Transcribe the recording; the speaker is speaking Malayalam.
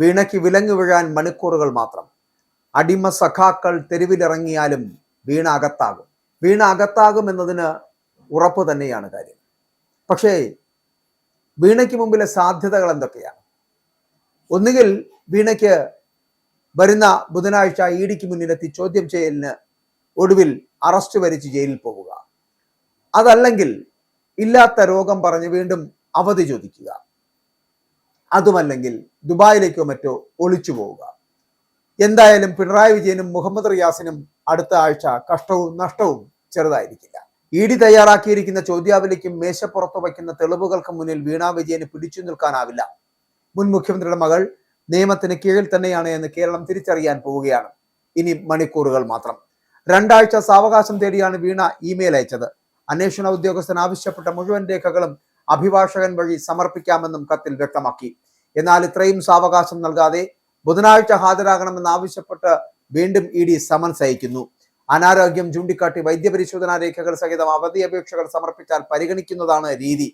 വീണയ്ക്ക് വിലങ്ങ് വീഴാൻ മണിക്കൂറുകൾ മാത്രം. അടിമ സഖാക്കൾ തെരുവിലിറങ്ങിയാലും വീണ അകത്താകും. വീണ അകത്താകും എന്നതിന് ഉറപ്പ് തന്നെയാണ് കാര്യം. പക്ഷേ വീണയ്ക്ക് മുമ്പിലെ സാധ്യതകൾ എന്തൊക്കെയാണ്? ഒന്നുകിൽ വീണയ്ക്ക് വരുന്ന ബുധനാഴ്ച ഇഡിക്ക് മുന്നിലെത്തി ചോദ്യം ചെയ്യലിന് ഒടുവിൽ അറസ്റ്റ് വരിച്ച് ജയിലിൽ പോവുക. അതല്ലെങ്കിൽ ഇല്ലാത്ത രോഗം പറഞ്ഞ് വീണ്ടും അവധി ചോദിക്കുക. അതുമല്ലെങ്കിൽ ദുബായിലേക്കോ മറ്റോ ഒളിച്ചു പോവുക. എന്തായാലും പിണറായി വിജയനും മുഹമ്മദ് റിയാസിനും അടുത്ത ആഴ്ച കഷ്ടവും നഷ്ടവും ചെറുതായിരിക്കില്ല. ഇഡി തയ്യാറാക്കിയിരിക്കുന്ന ചോദ്യാവലിക്കും മേശപ്പുറത്ത് വയ്ക്കുന്ന തെളിവുകൾക്ക് മുന്നിൽ വീണ വിജയന് പിടിച്ചു നിൽക്കാനാവില്ല. മുൻ മുഖ്യമന്ത്രിയുടെ മകൾ നിയമത്തിന് കീഴിൽ തന്നെയാണ് എന്ന് കേരളം തിരിച്ചറിയാൻ പോവുകയാണ്. ഇനി മണിക്കൂറുകൾ മാത്രം. 2 ആഴ്ച സാവകാശം തേടിയാണ് വീണ ഇമെയിൽ അയച്ചത്. അന്വേഷണ ഉദ്യോഗസ്ഥൻ ആവശ്യപ്പെട്ട മുഴുവൻ രേഖകളും അഭിഭാഷകൻ വഴി സമർപ്പിക്കാമെന്നും കത്തിൽ വ്യക്തമാക്കി. എന്നാൽ ഇത്രയും സാവകാശം നൽകാതെ ബുധനാഴ്ച ഹാജരാകണമെന്ന് ആവശ്യപ്പെട്ട് വീണ്ടും ഇഡി സമൻസ് അയക്കുന്നു. അനാരോഗ്യം ചൂണ്ടിക്കാട്ടി വൈദ്യപരിശോധനാ രേഖകൾ സഹിതം അവധി അപേക്ഷകൾ സമർപ്പിച്ചാൽ പരിഗണിക്കുന്നതാണ് രീതി.